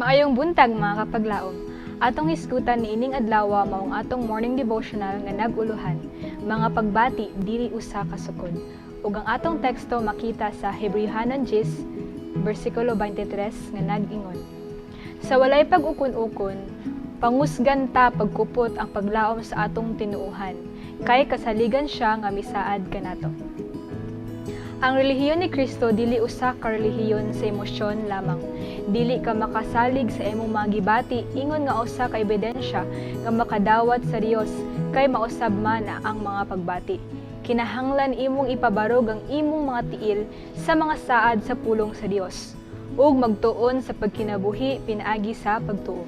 Maayong buntag mga kapaglaom. Atong hisgutan ni ining adlaw maong atong morning devotional nga naguluhan, mga pagbati dili usa ka sukod. Ug ang atong teksto makita sa Hebrehanon 10 bersikulo 23 nga nag-ingon: Sa walay pag-ukon-ukon, pangusgan ta pagkupot ang paglaom sa atong tinuuhan, kay kasaligan siya nga misaad kanato. Ang relihiyon ni Kristo dili usa ka relihiyon sa emosyon lamang. Dili ka makasalig sa imong mga gibati ingon nga usa ka ebidensya nga makadawat sa Dios kay mausab man ang mga pagbati. Kinahanglan imong ipabarog ang imong mga tiil sa mga saad sa pulong sa Dios ug magtuon sa pagkinabuhi pinaagi sa pagtuo.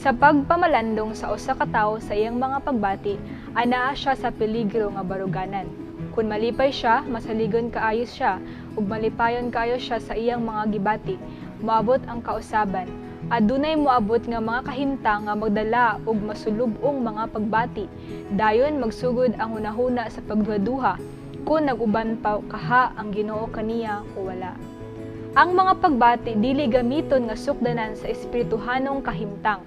Sa pagpamalandong sa usa ka tawo sa iyang mga pagbati, anaa siya sa peligro nga baruganan. Kung malipay siya, masaligon kaayo siya, ug malipayon kaayo siya sa iyang mga gibati, moabot ang kausaban. Adunay moabot nga mga kahimtang nga magdala ug masulub-ong mga pagbati. Dayon magsugod ang hunahuna sa pagduha-duha, kung nag-uban pa kaha ang Ginoo kaniya o wala. Ang mga pagbati dili gamiton nga sukdanan sa espirituhanong kahimtang,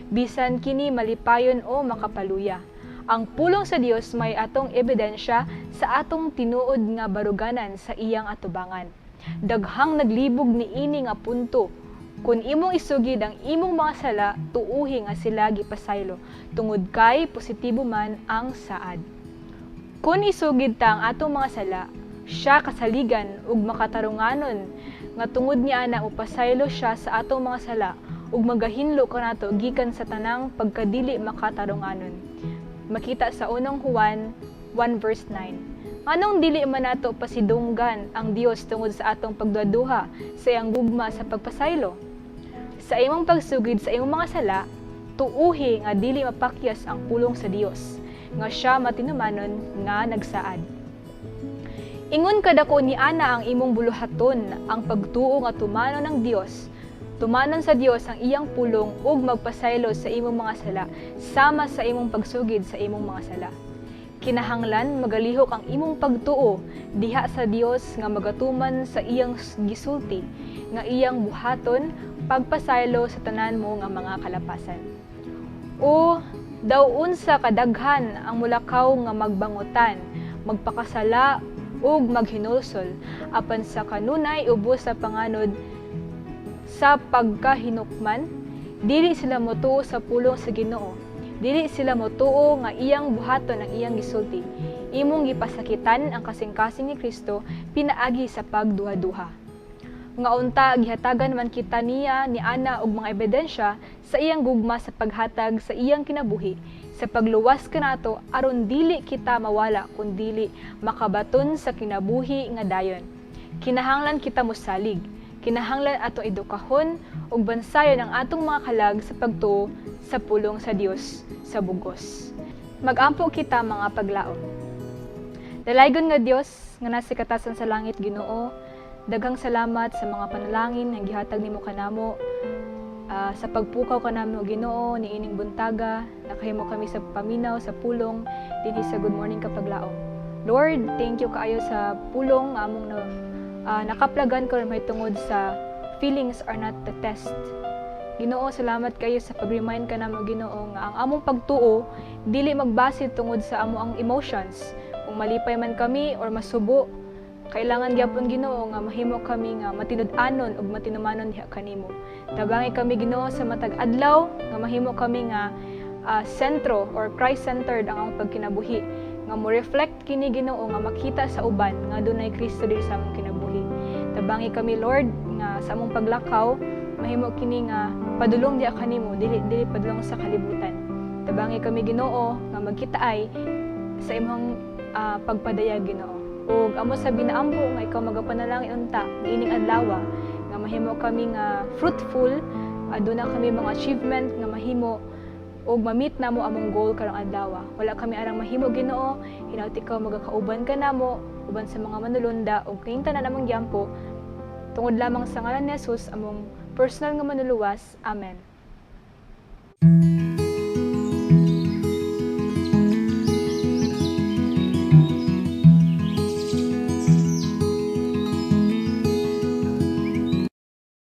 bisan kini malipayon o makapaluya. Ang pulong sa Dios may atong ebidensya sa atong tinuod nga baruganan sa iyang atubangan. Daghang naglibog ni ini nga punto. Kung imong isugid ang imong mga sala, tuuhi nga sila gipasaylo, tungod kay positibo man ang saad. Kung isugid ta ang atong mga sala, siya kasaligan ug makatarunganon, nga tungod niya na upasaylo siya sa atong mga sala, ug magahinlo kanato gikan sa tanang pagkadili makatarunganon. Makita sa unang Juan 1 verse 9. Anong dili man nato pasidunggan ang Dios tungod sa atong pagduduha sa iyang gugma sa pagpasaylo? Sa imong pagsugid sa imong mga sala, tuuhi nga dili mapakyas ang pulong sa Dios, nga siya matinumanon nga nagsaad. Ingon kadako ni ana ang imong buluhaton ang pagtuo nga tumanon ng Dios. Tumanon sa Dios ang iyang pulong ug magpasaylo sa imong mga sala sama sa imong pagsugid sa imong mga sala. Kinahanglan magalihok ang imong pagtuo diha sa Dios nga magatuman sa iyang gisulti nga iyang buhaton pagpasaylo sa tanan mo nga mga kalapasan. O daw unsa kadaghan ang mulakaw nga magbangutan, magpakasala ug maghinulsol apan sa kanunay ubos sa panganod sa pagkahinukman, dili sila motuo sa pulong sa Ginoo. Dili sila motuo nga iyang buhaton ang iyang gisulti. Imong gipasakitan ang kasing-kasing ni Kristo pinaagi sa pagduha-duha. Nga unta gihatagan man kita niya ni ana og mga ebidensya sa iyang gugma sa paghatag sa iyang kinabuhi, sa pagluwas kanato aron dili kita mawala kundi makabaton sa kinabuhi nga dayon. Kinahanglan kita mosalig. Kinahanglan ato edukahon ug bansayon ang atong mga kalag sa pagtuo sa pulong sa Dios sa bugos. Mag-ampo kita mga paglaom. Dalaygon nga Dios nga nasa katasan sa langit Ginoo, daghang salamat sa mga panalangin nga gihatag nimo kanamo, sa pagpukaw kanamo Ginoo niining buntaga, nakahimo kami sa paminaw sa pulong dinhi sa Good Morning Kapaglaom. Lord, thank you kaayo sa pulong nga among nakaplagan ko may tungod sa feelings are not the test. Ginoo, salamat kayo sa pag-remind ka namo Ginoo nga ang among pagtuo dili magbase tungod sa amo ang emotions. Kung malipay man kami or masubo, kailangan gyapon Ginoo nga mahimo kami nga matinud-anon ug matinumanon diha kanimo. Tabangi kami Ginoo sa matag adlaw nga mahimo kami nga sentro or Christ-centered ang among pagkinabuhi, nga mo reflect kini Ginoo nga makita sa uban nga dunay Kristo diri sa among kinabuhi. Tabangi kami Lord nga sa among paglakaw mahimo kini nga padulong diha kanimo dili padulong sa kalibutan. Tabangi kami Ginoo nga magkitaay sa imong pagpadayag Ginoo. Ug amo sa binaampo nga ikaw magapanalangin unta niining adlaw nga mahimo kami nga fruitful, aduna kami mga achievement nga mahimo ug ma-meet namo among goal karong adlaw. Wala kami arang mahimo Ginoo, hinaut ikaw magakauban ka namo uban sa mga manulunda ug kining tanan namong gyampo tungod lamang sa ngalan ni Jesus among personal nga manuluwas. Amen.